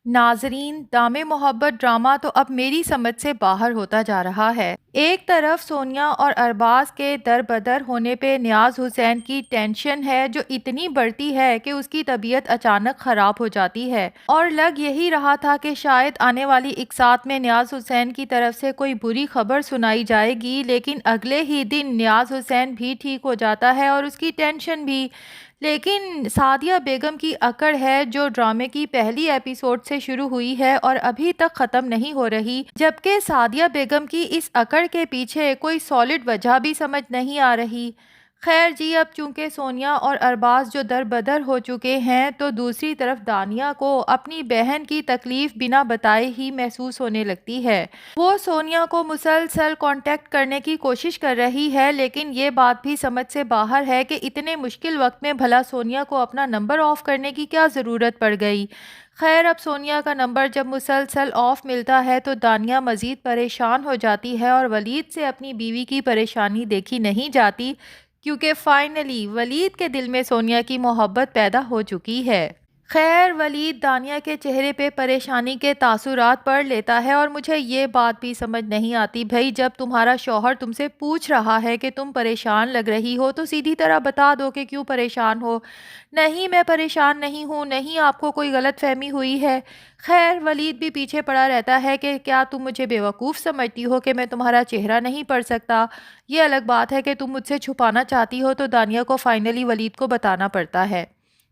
ناظرین، دام محبت ڈرامہ تو اب میری سمجھ سے باہر ہوتا جا رہا ہے۔ ایک طرف سونیا اور ارباز کے در بدر ہونے پہ نیاز حسین کی ٹینشن ہے جو اتنی بڑھتی ہے کہ اس کی طبیعت اچانک خراب ہو جاتی ہے، اور لگ یہی رہا تھا کہ شاید آنے والی اقساط میں نیاز حسین کی طرف سے کوئی بری خبر سنائی جائے گی، لیکن اگلے ہی دن نیاز حسین بھی ٹھیک ہو جاتا ہے اور اس کی ٹینشن بھی۔ لیکن سعدیہ بیگم کی اکڑ ہے جو ڈرامے کی پہلی ایپیسوڈ سے شروع ہوئی ہے اور ابھی تک ختم نہیں ہو رہی، جبکہ سعدیہ بیگم کی اس اکڑ کے پیچھے کوئی سالڈ وجہ بھی سمجھ نہیں آ رہی۔ خیر جی، اب چونکہ سونیا اور ارباز جو در بدر ہو چکے ہیں تو دوسری طرف دانیہ کو اپنی بہن کی تکلیف بنا بتائے ہی محسوس ہونے لگتی ہے۔ وہ سونیا کو مسلسل کانٹیکٹ کرنے کی کوشش کر رہی ہے، لیکن یہ بات بھی سمجھ سے باہر ہے کہ اتنے مشکل وقت میں بھلا سونیا کو اپنا نمبر آف کرنے کی کیا ضرورت پڑ گئی۔ خیر، اب سونیا کا نمبر جب مسلسل آف ملتا ہے تو دانیہ مزید پریشان ہو جاتی ہے اور ولید سے اپنی بیوی کی پریشانی دیکھی نہیں جاتی، کیونکہ فائنلی ولید کے دل میں سونیا کی محبت پیدا ہو چکی ہے۔ خیر، ولید دانیہ کے چہرے پہ پریشانی کے تاثرات پڑھ لیتا ہے، اور مجھے یہ بات بھی سمجھ نہیں آتی بھائی، جب تمہارا شوہر تم سے پوچھ رہا ہے کہ تم پریشان لگ رہی ہو تو سیدھی طرح بتا دو کہ کیوں پریشان ہو۔ نہیں، میں پریشان نہیں ہوں، نہیں، آپ کو کوئی غلط فہمی ہوئی ہے۔ خیر، ولید بھی پیچھے پڑا رہتا ہے کہ کیا تم مجھے بیوقوف سمجھتی ہو کہ میں تمہارا چہرہ نہیں پڑھ سکتا؟ یہ الگ بات ہے کہ تم مجھ سے چھپانا چاہتی ہو، تو دانیہ کو فائنلی ولید کو بتانا پڑتا ہے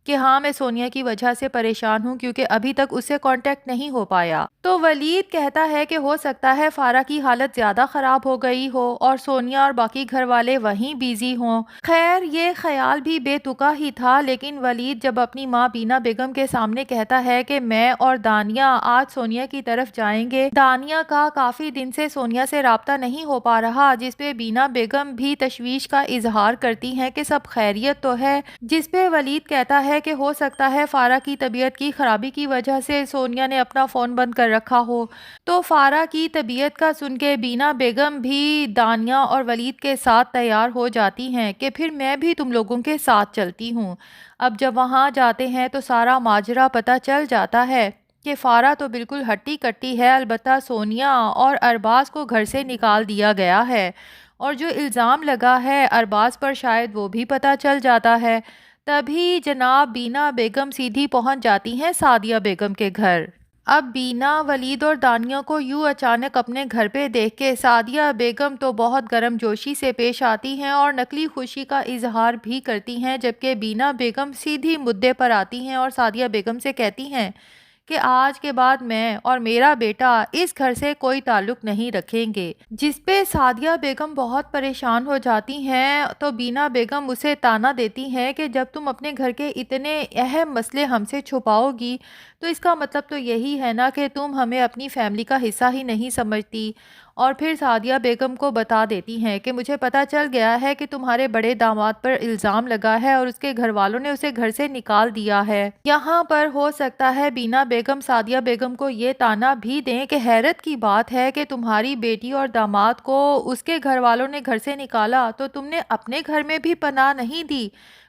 کہ ہاں، میں سونیا کی وجہ سے پریشان ہوں کیونکہ ابھی تک اس سے کانٹیکٹ نہیں ہو پایا۔ تو ولید کہتا ہے کہ ہو سکتا ہے فارا کی حالت زیادہ خراب ہو گئی ہو اور سونیا اور باقی گھر والے وہیں بیزی ہوں۔ خیر، یہ خیال بھی بے تکا ہی تھا، لیکن ولید جب اپنی ماں بینا بیگم کے سامنے کہتا ہے کہ میں اور دانیہ آج سونیا کی طرف جائیں گے، دانیہ کا کافی دن سے سونیا سے رابطہ نہیں ہو پا رہا، جس پہ بینا بیگم بھی تشویش کا اظہار کرتی ہیں کہ سب خیریت تو ہے، جس پہ ولید کہتا ہے کہ ہو سکتا ہے فارا کی طبیعت کی خرابی کی وجہ سے سونیا نے اپنا فون بند کر رکھا ہو۔ تو فارا کی طبیعت کا سن کے بینا بیگم بھی دانیہ اور ولید کے ساتھ تیار ہو جاتی ہیں کہ پھر میں بھی تم لوگوں کے ساتھ چلتی ہوں۔ اب جب وہاں جاتے ہیں تو سارا ماجرا پتہ چل جاتا ہے کہ فارا تو بالکل ہٹی کٹی ہے، البتہ سونیا اور ارباز کو گھر سے نکال دیا گیا ہے، اور جو الزام لگا ہے ارباز پر شاید وہ بھی پتہ چل جاتا ہے۔ تبھی جناب بینا بیگم سیدھی پہنچ جاتی ہیں سعدیہ بیگم کے گھر۔ اب بینا، ولید اور دانیہ کو یوں اچانک اپنے گھر پہ دیکھ کے سعدیہ بیگم تو بہت گرم جوشی سے پیش آتی ہیں اور نقلی خوشی کا اظہار بھی کرتی ہیں، جبکہ بینا بیگم سیدھی مدعے پر آتی ہیں اور سعدیہ بیگم سے کہتی ہیں کہ آج کے بعد میں اور میرا بیٹا اس گھر سے کوئی تعلق نہیں رکھیں گے، جس پہ سعدیہ بیگم بہت پریشان ہو جاتی ہیں۔ تو بینا بیگم اسے تانا دیتی ہیں کہ جب تم اپنے گھر کے اتنے اہم مسئلے ہم سے چھپاؤ گی تو اس کا مطلب تو یہی ہے نا کہ تم ہمیں اپنی فیملی کا حصہ ہی نہیں سمجھتی۔ اور پھر سعدیہ بیگم کو بتا دیتی ہیں کہ مجھے پتا چل گیا ہے کہ تمہارے بڑے داماد پر الزام لگا ہے اور اس کے گھر والوں نے اسے گھر سے نکال دیا ہے۔ یہاں پر ہو سکتا ہے بینا بیگم سعدیہ بیگم کو یہ تانا بھی دیں کہ حیرت کی بات ہے کہ تمہاری بیٹی اور داماد کو اس کے گھر والوں نے گھر سے نکالا تو تم نے اپنے گھر میں بھی پناہ نہیں دی،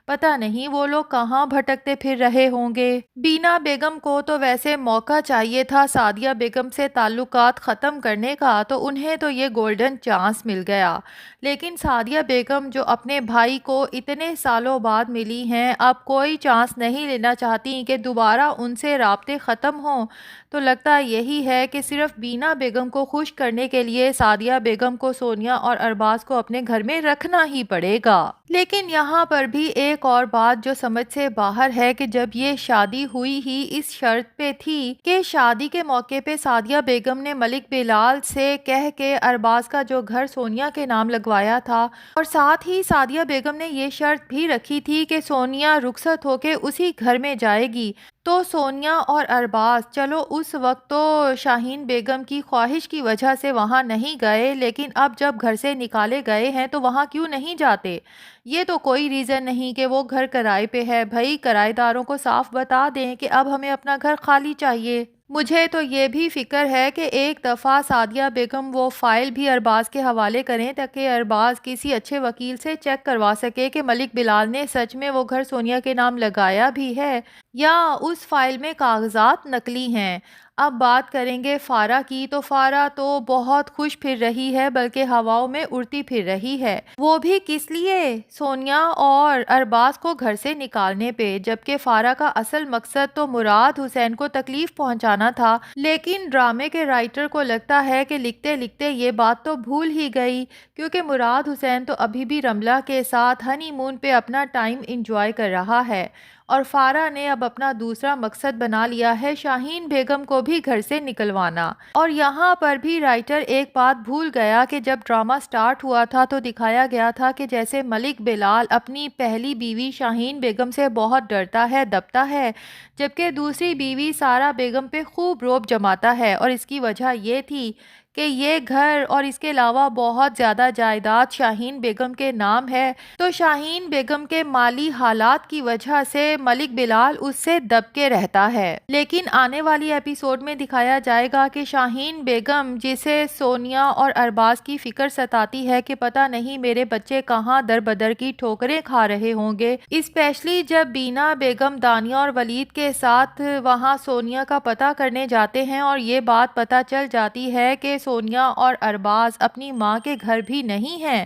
پتہ نہیں وہ لوگ کہاں بھٹکتے پھر رہے ہوں گے۔ بینا بیگم کو تو ویسے موقع چاہیے تھا سعدیہ بیگم سے تعلقات ختم کرنے کا، تو انہیں تو یہ گولڈن چانس مل گیا، لیکن سعدیہ بیگم جو اپنے بھائی کو اتنے سالوں بعد ملی ہیں اب کوئی چانس نہیں لینا چاہتی کہ دوبارہ ان سے رابطے ختم ہوں۔ تو لگتا یہی ہے کہ صرف بینا بیگم کو خوش کرنے کے لیے سعدیہ بیگم کو سونیا اور ارباز کو اپنے گھر میں رکھنا ہی پڑے گا۔ لیکن یہاں پر بھی ایک اور بات جو سمجھ سے باہر ہے کہ جب یہ شادی ہوئی ہی اس شرط پہ تھی کہ شادی کے موقع پہ سعدیہ بیگم نے ملک بلال سے کہہ کے ارباز کا جو گھر سونیا کے نام لگوایا تھا، اور ساتھ ہی سعدیہ بیگم نے یہ شرط بھی رکھی تھی کہ سونیا رخصت ہو کے اسی گھر میں جائے گی، تو سونیا اور ارباز چلو اس وقت تو شاہین بیگم کی خواہش کی وجہ سے وہاں نہیں گئے، لیکن اب جب گھر سے نکالے گئے ہیں تو وہاں کیوں نہیں جاتے؟ یہ تو کوئی ریزن نہیں کہ وہ گھر کرائے پہ ہے، بھائی کرائے داروں کو صاف بتا دیں کہ اب ہمیں اپنا گھر خالی چاہیے۔ مجھے تو یہ بھی فکر ہے کہ ایک دفعہ سعدیہ بیگم وہ فائل بھی ارباز کے حوالے کریں تاکہ ارباز کسی اچھے وکیل سے چیک کروا سکے کہ ملک بلال نے سچ میں وہ گھر سونیا کے نام لگایا بھی ہے یا اس فائل میں کاغذات نقلی ہیں۔ اب بات کریں گے فارا کی، تو فارا تو بہت خوش پھر رہی ہے، بلکہ ہواؤں میں اڑتی پھر رہی ہے، وہ بھی کس لیے؟ سونیا اور ارباز کو گھر سے نکالنے پہ، جبکہ فارا کا اصل مقصد تو مراد حسین کو تکلیف پہنچانا تھا۔ لیکن ڈرامے کے رائٹر کو لگتا ہے کہ لکھتے لکھتے یہ بات تو بھول ہی گئی، کیونکہ مراد حسین تو ابھی بھی رملہ کے ساتھ ہنی مون پہ اپنا ٹائم انجوائے کر رہا ہے، اور فارا نے اب اپنا دوسرا مقصد بنا لیا ہے شاہین بیگم کو بھی گھر سے نکلوانا۔ اور یہاں پر بھی رائٹر ایک بات بھول گیا کہ جب ڈرامہ سٹارٹ ہوا تھا تو دکھایا گیا تھا کہ جیسے ملک بلال اپنی پہلی بیوی شاہین بیگم سے بہت ڈرتا ہے، دبتا ہے، جبکہ دوسری بیوی سارا بیگم پہ خوب رعب جماتا ہے، اور اس کی وجہ یہ تھی کہ یہ گھر اور اس کے علاوہ بہت زیادہ جائیداد شاہین بیگم کے نام ہے، تو شاہین بیگم کے مالی حالات کی وجہ سے ملک بلال اس سے دب کے رہتا ہے۔ لیکن آنے والی ایپیسوڈ میں دکھایا جائے گا کہ شاہین بیگم، جسے سونیا اور ارباز کی فکر ستاتی ہے کہ پتہ نہیں میرے بچے کہاں در بدر کی ٹھوکریں کھا رہے ہوں گے، اسپیشلی جب بینا بیگم دانیہ اور ولید کے ساتھ وہاں سونیا کا پتہ کرنے جاتے ہیں اور یہ بات پتہ چل جاتی ہے کہ سونیا اور ارباز اپنی ماں کے گھر بھی نہیں ہیں،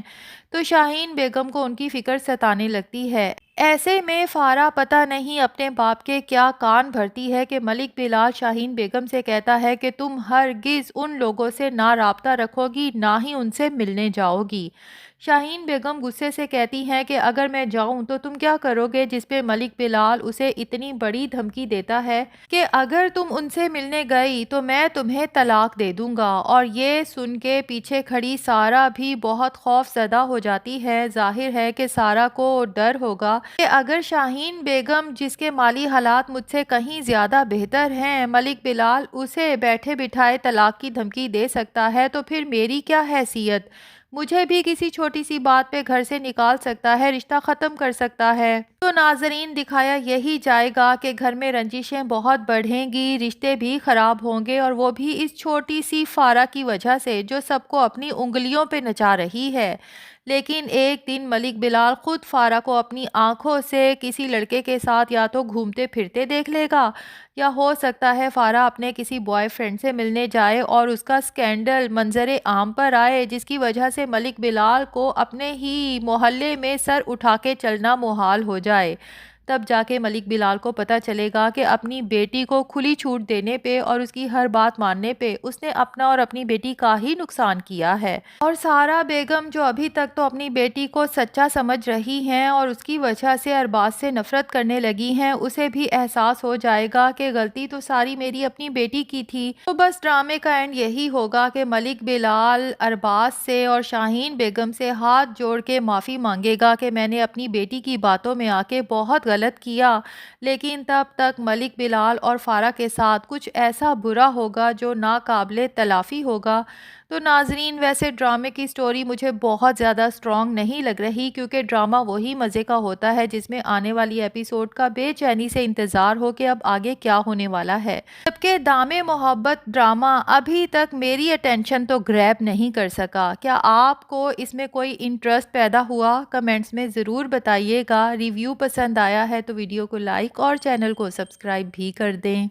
تو شاہین بیگم کو ان کی فکر ستانے لگتی ہے۔ ایسے میں فارا پتہ نہیں اپنے باپ کے کیا کان بھرتی ہے کہ ملک بلال شاہین بیگم سے کہتا ہے کہ تم ہرگز ان لوگوں سے نہ رابطہ رکھو گی، نہ ہی ان سے ملنے جاؤ گی۔ شاہین بیگم غصے سے کہتی ہیں کہ اگر میں جاؤں تو تم کیا کرو گے، جس پہ ملک بلال اسے اتنی بڑی دھمکی دیتا ہے کہ اگر تم ان سے ملنے گئی تو میں تمہیں طلاق دے دوں گا۔ اور یہ سن کے پیچھے کھڑی سارا بھی بہت خوف زدہ ہو جاتی ہے۔ ظاہر ہے کہ سارا کو ڈر ہوگا کہ اگر شاہین بیگم، جس کے مالی حالات مجھ سے کہیں زیادہ بہتر ہیں، ملک بلال اسے بیٹھے بٹھائے طلاق کی دھمکی دے سکتا ہے تو پھر میری کیا حیثیت؟ مجھے بھی کسی چھوٹی سی بات پہ گھر سے نکال سکتا ہے، رشتہ ختم کر سکتا ہے۔ تو ناظرین، دکھایا یہی جائے گا کہ گھر میں رنجشیں بہت بڑھیں گی، رشتے بھی خراب ہوں گے، اور وہ بھی اس چھوٹی سی فارا کی وجہ سے جو سب کو اپنی انگلیوں پہ نچا رہی ہے۔ لیکن ایک دن ملک بلال خود فارا کو اپنی آنکھوں سے کسی لڑکے کے ساتھ یا تو گھومتے پھرتے دیکھ لے گا، یا ہو سکتا ہے فارا اپنے کسی بوائے فرینڈ سے ملنے جائے اور اس کا سکینڈل منظر عام پر آئے، جس کی وجہ سے ملک بلال کو اپنے ہی محلے میں سر اٹھا کے چلنا محال ہو جائے۔ تب جا کے ملک بلال کو پتہ چلے گا کہ اپنی بیٹی کو کھلی چھوٹ دینے پہ اور اس کی ہر بات ماننے پہ اس نے اپنا اور اپنی بیٹی کا ہی نقصان کیا ہے۔ اور سارا بیگم، جو ابھی تک تو اپنی بیٹی کو سچا سمجھ رہی ہیں اور اس کی وجہ سے ارباز سے نفرت کرنے لگی ہیں، اسے بھی احساس ہو جائے گا کہ غلطی تو ساری میری اپنی بیٹی کی تھی۔ تو بس ڈرامے کا اینڈ یہی ہوگا کہ ملک بلال ارباز سے اور شاہین بیگم سے ہاتھ جوڑ کے معافی مانگے گا کہ میں نے اپنی بیٹی کی باتوں میں آ کے بہت غلط کیا، لیکن تب تک ملک بلال اور فارا کے ساتھ کچھ ایسا برا ہوگا جو ناقابل تلافی ہوگا۔ تو ناظرین، ویسے ڈرامے کی سٹوری مجھے بہت زیادہ سٹرونگ نہیں لگ رہی، کیونکہ ڈرامہ وہی مزے کا ہوتا ہے جس میں آنے والی ایپیسوڈ کا بے چینی سے انتظار ہو کہ اب آگے کیا ہونے والا ہے، جبکہ دام محبت ڈرامہ ابھی تک میری اٹینشن تو گریب نہیں کر سکا۔ کیا آپ کو اس میں کوئی انٹرسٹ پیدا ہوا؟ کمنٹس میں ضرور بتائیے گا۔ ریویو پسند آیا ہے تو ویڈیو کو لائک اور چینل کو سبسکرائب بھی کر دیں۔